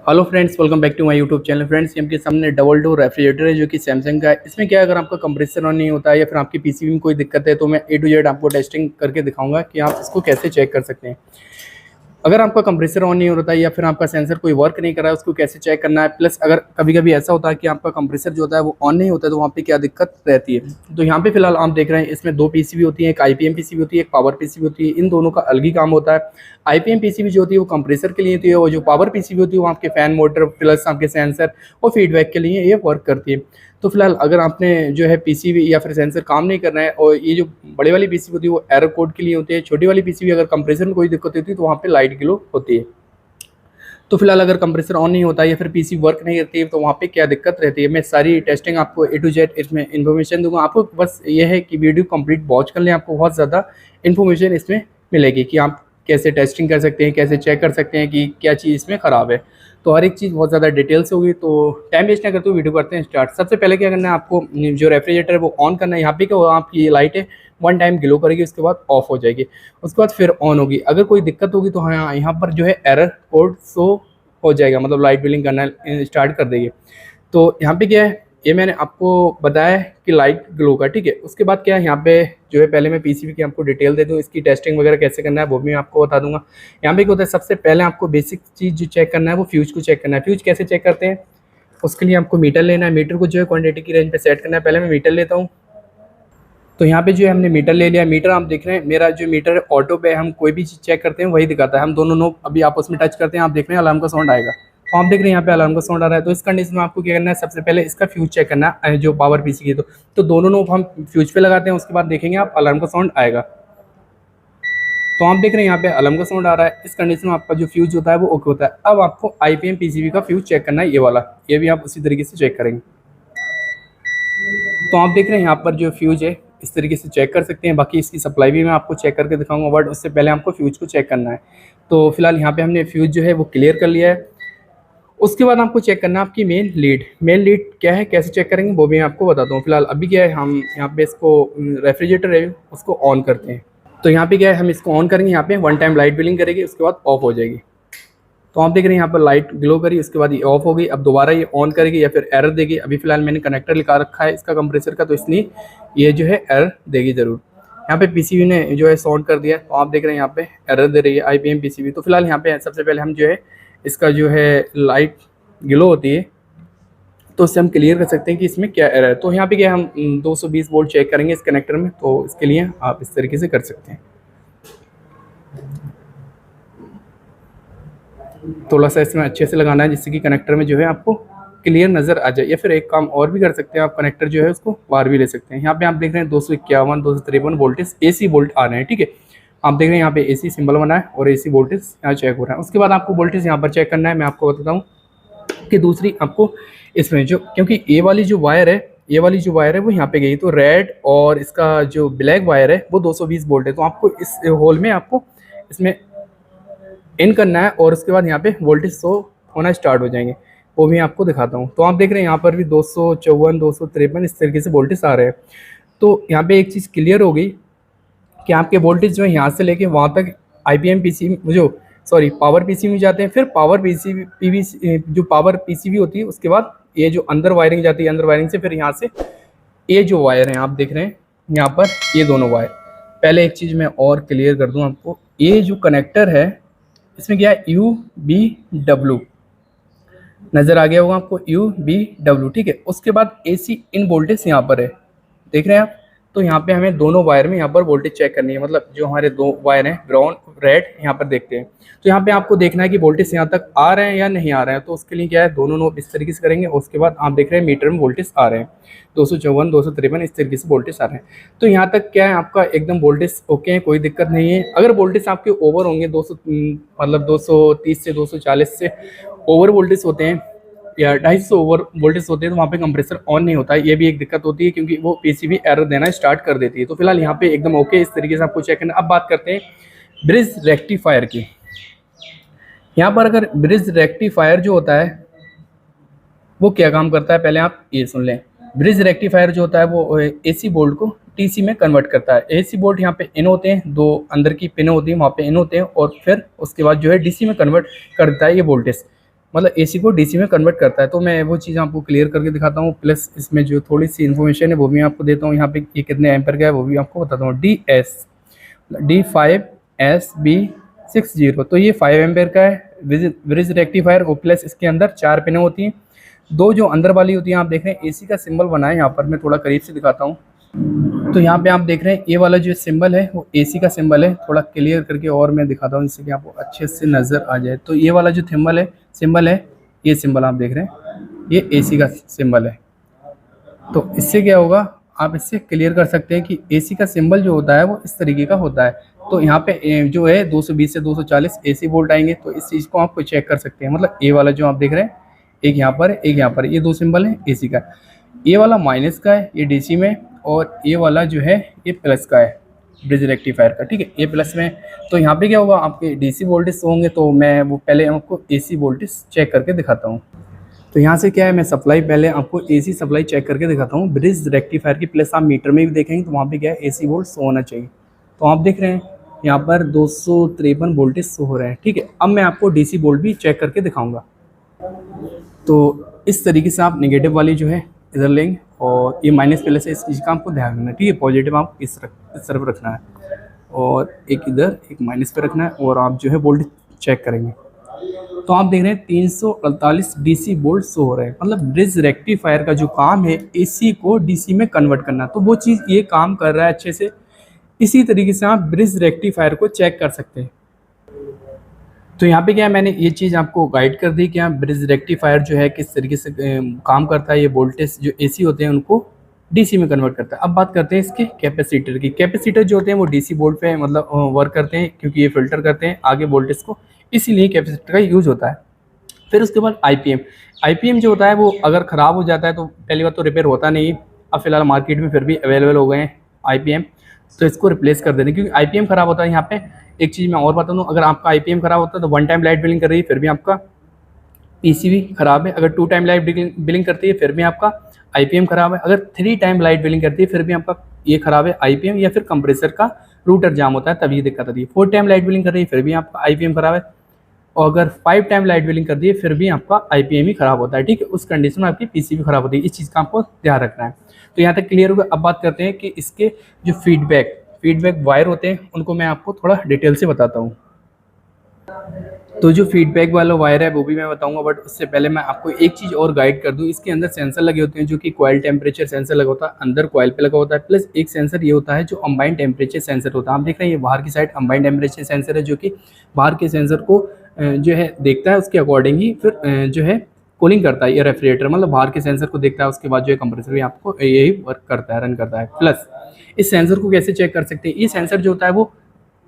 Hello friends, welcome back to my YouTube channel. Friends, ये आपके सामने डबल डोर रेफ्रिजरेटर है जो कि सैमसंग का है। इसमें क्या है, अगर आपका कंप्रेसर ऑन नहीं होता है या फिर आपकी पीसीबी में कोई दिक्कत है तो मैं ए टू जेड आपको टेस्टिंग करके दिखाऊंगा कि आप इसको कैसे चेक कर सकते हैं। अगर आपका कंप्रेसर ऑन नहीं होता है या फिर आपका सेंसर कोई वर्क नहीं कर रहा है, उसको कैसे चेक करना है। प्लस अगर कभी कभी ऐसा होता है कि आपका कंप्रेसर जो होता है वो ऑन नहीं होता है तो वहाँ पे क्या दिक्कत रहती है। तो यहाँ पे फिलहाल आप देख रहे हैं, इसमें दो पीसीबी होती है, एक आईपीएम पीसीबी होती है, एक पावर पीसीबी होती है। इन दोनों का अलग ही काम होता है। आईपीएम पीसीबी जो होती है वो कंप्रेसर के लिए होती है, और जो पावर पीसीबी होती है वो आपके फैन मोटर प्लस आपके सेंसर और फीडबैक के लिए ये वर्क करती है। तो फिलहाल अगर आपने जो है पीसीबी या फिर सेंसर काम नहीं कर रहा है, और ये जो बड़ी वाली पीसीबी होती है वो एरर कोड के लिए होती है, छोटी वाली पीसीबी अगर कंप्रेसर में कोई दिक्कत होती है तो वहाँ पे लाइट ग्लो होती है। तो फिलहाल अगर कंप्रेसर ऑन नहीं होता है या फिर पीसी वर्क नहीं करती है तो वहाँ पे क्या दिक्कत रहती है, मैं सारी टेस्टिंग आपको ए टू जेड इसमें इन्फॉर्मेशन दूंगा। आपको बस ये है कि वीडियो कंप्लीट वॉच कर लें, आपको बहुत ज़्यादा इन्फॉर्मेशन इसमें मिलेगी कि आप कैसे टेस्टिंग कर सकते हैं, कैसे चेक कर सकते हैं कि क्या चीज़ इसमें ख़राब है। तो हर एक चीज़ बहुत ज़्यादा डिटेल्स होगी, तो टाइम वेस्ट ना करते हुए वीडियो करते हैं स्टार्ट। सबसे पहले क्या करना है, आपको जो रेफ्रिजरेटर है वो ऑन करना है। यहाँ पे क्या होगा, आपकी ये लाइट है वन टाइम ग्लो करेगी, उसके बाद ऑफ हो जाएगी, उसके बाद फिर ऑन होगी। अगर कोई दिक्कत होगी तो हाँ, यहाँ पर जो है एरर कोड शो हो जाएगा, मतलब लाइट बिलिंग करना स्टार्ट कर देगी। तो यहाँ पे क्या है, ये मैंने आपको बताया है कि लाइट ग्लो का, ठीक है। उसके बाद क्या है, यहाँ पे जो है पहले मैं पीसीबी की आपको डिटेल दे दूँ, इसकी टेस्टिंग वगैरह कैसे करना है वो भी मैं आपको बता दूंगा। यहाँ पे क्या होता है, सबसे पहले आपको बेसिक चीज़ जो चेक करना है वो फ्यूज को चेक करना है। फ्यूज कैसे चेक करते हैं, उसके लिए आपको मीटर लेना है। मीटर को जो है क्वान्टिटी की रेंज पे सेट करना है। पहले मैं मीटर लेता हूँ। तो यहाँ पे जो है हमने मीटर ले लिया। मीटर आप देख रहे हैं, मेरा जो मीटर है ऑटो पे, हम कोई भी चीज़ चेक करते हैं वही दिखाता है। हम दोनों नोब अभी आपस में टच करते हैं, आप देख रहे हैं अलार्म का साउंड आएगा। तो आप देख रहे हैं यहाँ पे अलार्म का साउंड आ रहा है। तो इस कंडीशन में आपको क्या करना है, सबसे पहले इसका फ्यूज चेक करना है जो पावर पीसी की। तो दोनों नोब हम फ्यूज पे लगाते हैं, उसके बाद देखेंगे आप अलार्म का साउंड आएगा। तो आप देख रहे हैं यहाँ पे अलार्म का साउंड आ रहा है। इस कंडीशन में आपका जो फ्यूज होता है वो ओके होता है। अब आपको आईपीएम पीसीबी का फ्यूज चेक करना है, ये वाला, ये भी आप उसी तरीके से चेक करेंगे। तो आप देख रहे हैं यहाँ पर जो फ्यूज है इस तरीके से चेक कर सकते हैं। बाकी इसकी सप्लाई भी मैं आपको चेक करके दिखाऊंगा, बट उससे पहले आपको फ्यूज को चेक करना है। तो फिलहाल यहाँ पे हमने फ्यूज जो है वो क्लियर कर लिया है। उसके बाद आपको चेक करना है आपकी मेन लीड। मेन लीड क्या है, कैसे चेक करेंगे वो भी मैं आपको बताता हूँ। फिलहाल अभी क्या है, हम यहाँ पे इसको रेफ्रिजरेटर है उसको ऑन करते हैं। तो यहाँ पे क्या है, हम इसको ऑन करेंगे, यहाँ पे वन टाइम लाइट बिलिंग करेगी, उसके बाद ऑफ हो जाएगी। तो आप देख रहे हैं यहाँ पर लाइट ग्लो करी, उसके बाद ये ऑफ हो गई। अब दोबारा ये ऑन करेगी या फिर एरर देगी। अभी फिलहाल मैंने कनेक्टर लिखा रखा है इसका कंप्रेसर का, तो इसलिए ये जो है एरर देगी ज़रूर। यहाँ पे पीसीबी ने जो है साउंड कर दिया, तो आप देख रहे हैं यहाँ पे एरर दे रही है आईपीएम पीसीबी। तो फिलहाल यहाँ पे सबसे पहले हम जो है इसका जो है लाइट ग्लो होती है तो उससे हम क्लियर कर सकते हैं कि इसमें क्या एरर है। तो यहाँ पे क्या हम 220 वोल्ट चेक करेंगे इस कनेक्टर में, तो इसके लिए आप इस तरीके से कर सकते हैं। थोड़ा सा इसमें अच्छे से लगाना है जिससे कि कनेक्टर में जो है आपको क्लियर नज़र आ जाए। या फिर एक काम और भी कर सकते हैं, आप कनेक्टर जो है उसको बाहर भी ले सकते हैं। यहाँ पे आप देख रहे हैं 251 253 वोल्टेज एसी वोल्ट आ रहे हैं, ठीक है। आप देख रहे हैं यहाँ पे एसी सिंबल बना है और एसी वोल्टेज यहाँ चेक हो रहा है। उसके बाद आपको वोल्टेज यहाँ पर चेक करना है। मैं आपको बताता हूँ कि दूसरी आपको इसमें जो, क्योंकि ये वाली जो वायर है, ये वाली जो वायर है वो यहाँ पे गई, तो रेड और इसका जो ब्लैक वायर है वो 220 वोल्ट है। तो आपको इस होल में आपको इसमें इन करना है और उसके बाद यहाँ पे वोल्टेज शो होना स्टार्ट हो जाएंगे, वो भी आपको दिखाता हूँ। तो आप देख रहे हैं यहाँ पर भी 254 253 इस तरीके से वोल्टेज आ रहे हैं। तो यहाँ पे एक चीज़ क्लियर हो गई कि आपके वोल्टेज जो है यहाँ से लेके वहाँ तक आईपीएम पीसीबी जो पावर पीसीबी में जाते हैं। फिर पावर पीसीबी जो पावर पीसीबी होती है उसके बाद ये जो अंदर वायरिंग जाती है, अंदर वायरिंग से फिर यहाँ से ये जो वायर हैं आप देख रहे हैं यहाँ पर, ये दोनों वायर। पहले एक चीज़ मैं और क्लियर कर दूँ आपको, ये जो कनेक्टर है इसमें क्या है, UBW नज़र आ गया होगा आपको, UBW, ठीक है। उसके बाद AC इन वोल्टेज यहाँ पर है, देख रहे हैं आप। तो यहाँ पे हमें दोनों वायर में यहाँ पर वोल्टेज चेक करनी है, मतलब जो हमारे दो वायर हैं ब्राउन रेड यहाँ पर देखते हैं। तो यहाँ पे आपको देखना है कि वोल्टेज यहाँ तक आ रहे हैं या नहीं आ रहे हैं। तो उसके लिए क्या है, दोनों नोब इस तरीके से करेंगे। उसके बाद आप देख रहे हैं मीटर में वोल्टेज आ रहे हैं 254 253 इस तरीके से वोल्टेज आ रहे हैं। तो यहाँ तक क्या है, आपका एकदम वोल्टेज ओके है, कोई दिक्कत नहीं है। अगर वोल्टेज आपके ओवर होंगे 200 मतलब 230 से 240 से ओवर वोल्टेज होते हैं या 250 ओवर वोल्टेज होते हैं तो वहाँ पे कंप्रेसर ऑन नहीं होता है। ये भी एक दिक्कत होती है क्योंकि वो पीसीबी एरर देना स्टार्ट कर देती है। तो फिलहाल यहाँ पे एकदम ओके, इस तरीके से आपको चेक करना। अब बात करते हैं ब्रिज रेक्टिफायर की। यहाँ पर अगर ब्रिज रेक्टिफायर जो होता है वो क्या काम करता है, पहले आप ये सुन लें। ब्रिज रेक्टिफायर जो होता है वो एसी बोल्ट को टीसी में कन्वर्ट करता है। एसी बोल्ट यहाँ पे इन होते हैं, दो अंदर की पिन होती है, वहाँ पे इन होते हैं, और फिर उसके बाद जो है डीसी में कन्वर्ट करता है ये वोल्टेज। मतलब एसी को डीसी में कन्वर्ट करता है। तो मैं वो चीज़ आपको क्लियर करके दिखाता हूँ, प्लस इसमें जो थोड़ी सी इन्फॉर्मेशन है वो भी आपको देता हूँ। यहाँ पे ये कितने एम्पर का है वो भी आपको बताता हूँ। D5SB60, तो ये 5 एम्पेयर का है ब्रिज रेक्टिफायर और प्लस इसके अंदर 4 पिनें होती हैं। दो जो अंदर वाली होती हैं, आप देख रहे हैं एसी का सिंबल बना है यहाँ पर, मैं थोड़ा करीब से दिखाता हूँ। तो यहाँ पे आप देख रहे हैं ये वाला जो सिंबल है वो एसी का सिंबल है। थोड़ा क्लियर करके और मैं दिखाता हूँ जिससे कि आपको अच्छे से नज़र आ जाए। तो ये वाला जो सिंबल है, ये सिंबल आप देख रहे हैं, ये एसी का सिंबल है। तो इससे क्या होगा, आप इससे क्लियर कर सकते हैं कि एसी का सिंबल जो होता है वो इस तरीके का होता है। तो यहाँ पे जो है 220 से 240 एसी वोल्ट आएंगे। तो इस चीज़ को आप चेक कर सकते हैं। मतलब ये वाला जो आप देख रहे हैं, एक यहाँ पर एक यहाँ पर, ये दो सिंबल है एसी का। ये वाला माइनस का है, ये डीसी में, और ये वाला जो है ये प्लस का है ब्रिज रेक्टिफायर का, ठीक है, ये प्लस में। तो यहाँ पे क्या होगा, आपके डीसी वोल्टेज होंगे। तो मैं वो पहले आपको एसी वोल्टेज चेक करके दिखाता हूँ। तो यहाँ से क्या है, मैं सप्लाई पहले आपको एसी सप्लाई चेक करके दिखाता हूँ ब्रिज रेक्टिफायर की। प्लस आप मीटर में भी देखेंगे तो वहाँ पे क्या है, एसी वोल्ट शो होना चाहिए। तो आप देख रहे हैं यहाँ पर 253 वोल्टेज शो हो रहे हैं, ठीक है। अब मैं आपको डीसी वोल्ट भी चेक करके दिखाऊंगा। तो इस तरीके से आप नेगेटिव वाली जो है इधर लेंगे, और ये माइनस प्लस है, इस चीज़ का आपको ध्यान रखना है, ठीक है। पॉजिटिव आप इस तरफ रखना है, और एक इधर एक माइनस पे रखना है, और आप जो है वोल्ट चेक करेंगे। तो आप देख रहे हैं 348 डीसी वोल्ट शो हो रहे हैं। मतलब ब्रिज रेक्टिफायर का जो काम है एसी को डीसी में कन्वर्ट करना, तो वो चीज़ ये काम कर रहा है अच्छे से। इसी तरीके से आप ब्रिज रेक्टिफायर को चेक कर सकते हैं। तो यहाँ पे क्या है, मैंने ये चीज़ आपको गाइड कर दी कि ब्रिज रेक्टिफायर जो है किस तरीके से काम करता है। ये वोल्टेज जो एसी होते हैं उनको डीसी में कन्वर्ट करता है। अब बात करते हैं इसके कैपेसिटर की। कैपेसिटर जो होते हैं वो डीसी वोल्ट पे मतलब वर्क करते हैं, क्योंकि ये फिल्टर करते हैं आगे वोल्टेज को, इसीलिए कैपेसिटर का यूज़ होता है। फिर उसके बाद आईपीएम जो होता है वो अगर ख़राब हो जाता है तो पहली बार तो रिपेयर होता नहीं। अब फिलहाल मार्केट में फिर भी अवेलेबल हो गए हैं आईपीएम, तो इसको रिप्लेस कर देने, क्योंकि आईपीएम ख़राब होता है। यहाँ पे एक चीज़ मैं और बता दूँ, अगर आपका आईपीएम ख़राब होता है तो 1 टाइम लाइट बिलिंग कर रही है फिर भी आपका पीसीबी ख़राब है। अगर 2 टाइम लाइट बिलिंग करती है फिर भी आपका आईपीएम ख़राब है। अगर 3 टाइम लाइट बिलिंग करती है फिर भी आपका ये ख़राब है आईपीएम, या फिर कंप्रेसर का रूटर जाम होता है तभी दिक्कत आती है। 4 टाइम लाइट बिलिंग कर रही है फिर भी आपका आईपीएम ख़राब है, और अगर 5 टाइम लाइट बिलिंग कर दी है फिर भी आपका आईपीएम ही ख़राब होता है, ठीक है। उस कंडीशन में आपकी पीसीबी ख़राब होती है। इस चीज़ का आपको ध्यान रखना है। तो यहाँ तक क्लियर होगा। अब बात करते हैं कि इसके जो फीडबैक वायर होते हैं उनको मैं आपको थोड़ा डिटेल से बताता हूँ। तो जो फीडबैक वाला वायर है वो भी मैं बताऊंगा, बट उससे पहले मैं आपको एक चीज़ और गाइड कर दूं। इसके अंदर सेंसर लगे होते हैं, जो कि कॉइल टेम्परेचर सेंसर लगा होता है, अंदर कॉइल पे लगा होता है। प्लस एक सेंसर ये होता है जो अम्बाइन टेम्परेचर सेंसर होता है। आप देख रहे हैं ये बाहर की साइड अम्बाइन टेम्परेचर सेंसर है, जो कि बाहर के सेंसर को जो है देखता है, उसके अकॉर्डिंग ही फिर जो है कूलिंग करता है। ये रेफ्रिजरेटर मतलब बाहर के सेंसर को देखता है, उसके बाद जो है कंप्रेसर भी आपको यही वर्क करता है, रन करता है। प्लस इस सेंसर को कैसे चेक कर सकते हैं, ये सेंसर जो होता है वो,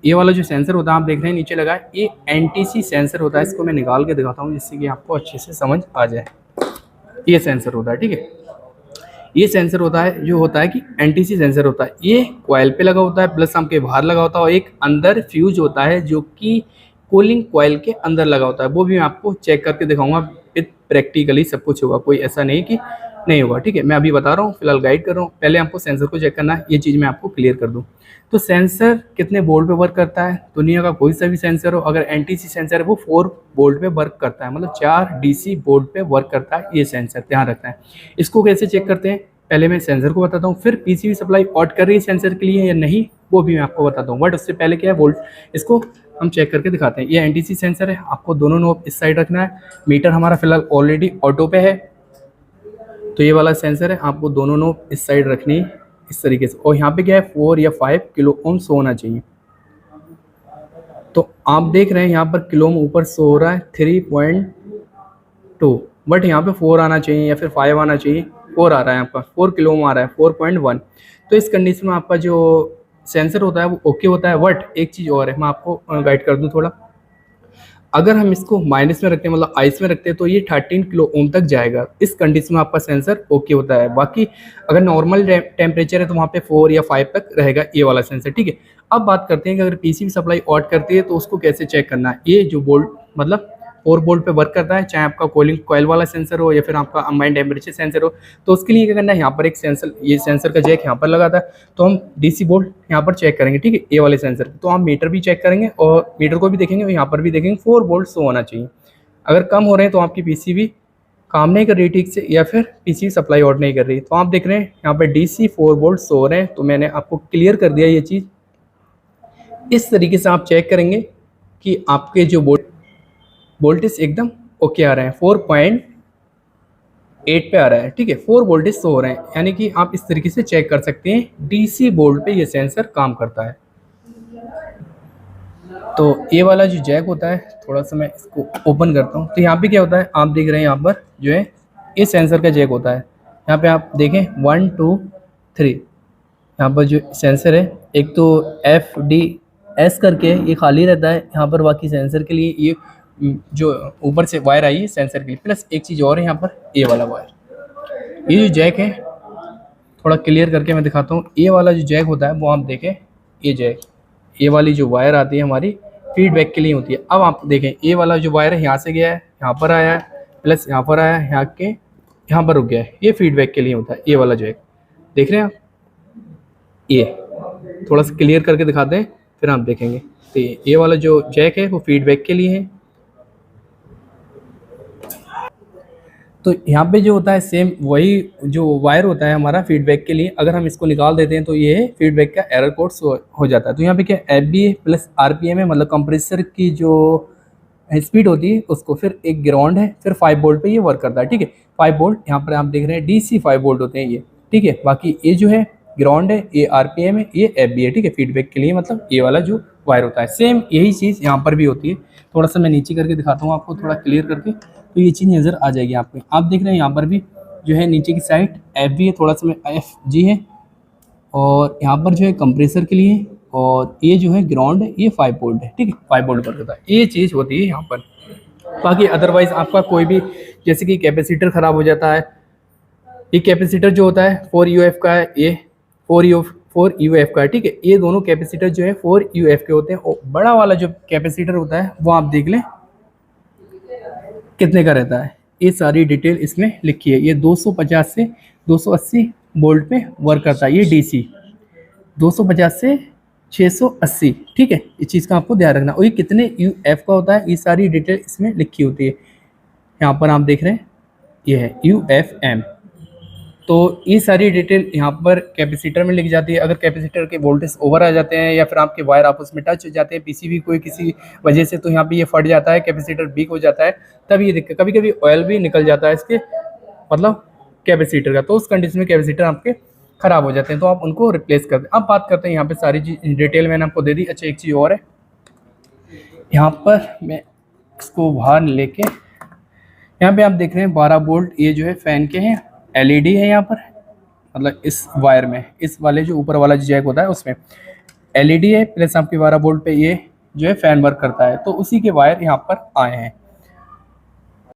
ये वाला जो सेंसर होता है आप देख रहे हैं नीचे लगा है, ये एनटीसी सेंसर होता है। इसको मैं निकाल के दिखाता हूँ जिससे कि आपको अच्छे से समझ आ जाए। ये सेंसर होता है, ठीक है। ये सेंसर होता है जो होता है कि एनटीसी सेंसर होता है। ये कॉइल पे लगा होता है, प्लस आपके बाहर लगा होता है, और एक अंदर फ्यूज होता है जो कि कूलिंग कॉइल के अंदर लगा होता है। वो भी मैं आपको चेक करके दिखाऊंगा विद प्रैक्टिकली, सब कुछ होगा, कोई ऐसा नहीं कि नहीं होगा, ठीक है। मैं अभी बता रहा हूँ, फिलहाल गाइड कर रहा हूँ। पहले आपको सेंसर को चेक करना है, ये चीज़ मैं आपको क्लियर कर दूँ। तो सेंसर कितने वोल्ट पे वर्क करता है, दुनिया का कोई सा भी सेंसर हो, अगर एनटीसी सेंसर है वो 4 वोल्ट पे वर्क करता है, मतलब 4 डीसी वोल्ट पे वर्क करता है ये सेंसर, ध्यान रखना है। इसको कैसे चेक करते हैं, पहले मैं सेंसर को बताता हूँ, फिर पीसीबी सप्लाई ऑट कर रही है सेंसर के लिए या नहीं वो भी मैं आपको बताता हूँ। बट उससे पहले क्या है, वोल्ट, इसको हम चेक करके दिखाते हैं। ये एनटीसी सेंसर है, आपको दोनों नोब इस साइड रखना है। मीटर हमारा फिलहाल ऑलरेडी ऑटो पे है, तो ये वाला सेंसर है, आपको दोनों नोब इस साइड रखनी है इस तरीके से। और यहाँ पे क्या है 4 या 5 किलो ओम शो होना चाहिए। तो आप देख रहे हैं यहाँ पर किलो ओम ऊपर शो हो रहा है 3.2, बट यहाँ पे 4 आना चाहिए या फिर 5 आना चाहिए। 4 आ रहा है, यहाँ पर 4 किलो ओम आ रहा है, 4.1। तो इस कंडीशन में आपका जो सेंसर होता है वो ओके होता है। बट एक चीज़ और है, मैं आपको गाइड कर दूँ थोड़ा। अगर हम इसको माइनस में रखते हैं, मतलब आइस में रखते हैं, तो ये 13 किलो ओम तक जाएगा। इस कंडीशन में आपका सेंसर ओके होता है। बाकी अगर नॉर्मल टेम्परेचर है तो वहाँ पे 4 या 5 तक रहेगा ये वाला सेंसर, ठीक है। अब बात करते हैं कि अगर पीसीबी सप्लाई ऑट करती है तो उसको कैसे चेक करना है। ये जो वोल्ट मतलब 4 वोल्ट पे वर्क करता है, चाहे आपका कूलिंग कॉइल वाला सेंसर हो या फिर आपका अम्बाइन टेम्परेचर सेंसर हो। तो उसके लिए क्या करना है, यहाँ पर एक सेंसर, ये सेंसर का जैक यहाँ पर लगा था, तो हम डीसी वोल्ट यहाँ पर चेक करेंगे, ठीक है, ये वाले सेंसर। तो हम मीटर भी चेक करेंगे और मीटर को भी देखेंगे और यहाँ पर भी देखेंगे 4 वोल्ट शो होना चाहिए। अगर कम हो रहे हैं तो आपकी पीसीबी काम नहीं कर रही ठीक से, या फिर पीसीबी सप्लाई आउट नहीं कर रही। तो आप देख रहे हैं यहाँ पे DC 4 वोल्ट शो हो रहे हैं। तो मैंने आपको क्लियर कर दिया ये चीज़। इस तरीके से आप चेक करेंगे कि आपके जो वोल्टेज एकदम ओके आ रहे हैं, 4.8 पे आ रहा है, ठीक है, 4 वोल्टेज शो हो रहे हैं। यानी कि आप इस तरीके से चेक कर सकते हैं DC बोर्ड पे ये सेंसर काम करता है। तो ये वाला जो जैक होता है, थोड़ा सा मैं इसको ओपन करता हूँ। तो यहाँ पे क्या होता है, आप देख रहे हैं यहाँ पर जो है ये सेंसर का जैक होता है। यहाँ पे आप देखें 1 2 3, यहाँ पर जो सेंसर है, एक तो FDS करके ये खाली रहता है यहाँ पर, बाकी सेंसर के लिए ये जो ऊपर से वायर आई है सेंसर के लिए, प्लस एक चीज़ और है यहाँ पर ये वाला वायर। ये जो जैक है थोड़ा क्लियर करके मैं दिखाता हूँ। ये वाला जो जैक होता है वो आप देखें, ये जैक, ये वाली जो वायर आती है हमारी फीडबैक के लिए होती है। अब आप देखें ये वाला जो वायर है यहाँ से गया है, यहाँ पर आया है, प्लस यहाँ पर आया है, यहाँ पर रुक गया है, ये फीडबैक के लिए होता है। ये वाला जैक देख रहे हैं आप, ये थोड़ा सा क्लियर करके दिखाते हैं फिर आप देखेंगे। तो ये वाला जो जैक है वो फीडबैक के लिए है। तो यहाँ पे जो होता है सेम वही जो वायर होता है हमारा फीडबैक के लिए, अगर हम इसको निकाल देते हैं तो ये फीडबैक का एरर कोड हो जाता है। तो यहाँ पे क्या FBA प्लस RPM है, मतलब कंप्रेसर की जो स्पीड होती है उसको, फिर एक ग्राउंड है, फिर 5 वोल्ट पे ये वर्क करता है, ठीक है। 5 वोल्ट यहाँ पर आप देख रहे हैं DC 5 वोल्ट होते हैं ये, ठीक है। बाकी ये जो है ग्राउंड है, ये RPM है, ये FBA है, ठीक है, फीडबैक के लिए, मतलब ये वाला जो वायर होता है। सेम यही चीज़ यहाँ पर भी होती है। थोड़ा सा मैं नीचे करके दिखाता हूँ आपको, थोड़ा क्लियर करके, तो ये चीज़ नज़र आ जाएगी आपको। आप देख रहे हैं यहाँ पर भी जो है नीचे की साइड FB है, थोड़ा सा में FG है, और यहाँ पर जो है कंप्रेसर के लिए, और ये जो है ग्राउंड है, ये 5 वोल्ट है, ठीक है, 5 वोल्ट पर होता है। ये चीज़ होती है यहाँ पर। बाकी अदरवाइज आपका कोई भी, जैसे कि कैपेसिटर ख़राब हो जाता है, ये कैपेसिटर जो होता है 4UF का है, ये 4UF का है, ठीक है। ये दोनों कैपेसिटर जो है 4UF के होते हैं। और बड़ा वाला जो कैपेसिटर होता है वो आप देख लें कितने का रहता है, ये सारी डिटेल इसमें लिखी है। ये 250 से 280 वोल्ट पे वर्क करता है, ये DC 250 से 680, ठीक है। इस चीज़ का आपको ध्यान रखना। और ये कितने UF का होता है, ये सारी डिटेल इसमें लिखी होती है। यहाँ पर आप देख रहे हैं ये है UFM। तो ये सारी डिटेल यहाँ पर कैपेसिटर में लिख जाती है। अगर कैपेसिटर के वोल्टेज ओवर आ जाते हैं, या फिर आपके वायर आपस में टच हो जाते हैं PCB कोई किसी वजह से, तो यहाँ पे ये फट जाता है, कैपेसिटर वीक हो जाता है, तब ये दिक्कत। कभी कभी ऑयल भी निकल जाता है इसके, मतलब कैपेसिटर का, तो उस कंडीशन में कैपेसिटर आपके ख़राब हो जाते हैं, तो आप उनको रिप्लेस कर दें। अब बात करते हैं यहाँ पे सारी चीज़ डिटेल मैंने आपको दे दी। अच्छा, एक चीज़ और है, यहाँ पर मैं इसको बाहर लेके, यहाँ पे आप देख रहे हैं 12 वोल्ट, ये जो है फ़ैन के हैं, LED है यहाँ पर, मतलब इस वायर में, इस वाले जो ऊपर वाला जो जैक होता है उसमें LED है, प्लस आपके 12 वोल्ट पे ये जो है फ़ैन वर्क करता है। तो उसी के वायर यहाँ पर आए हैं।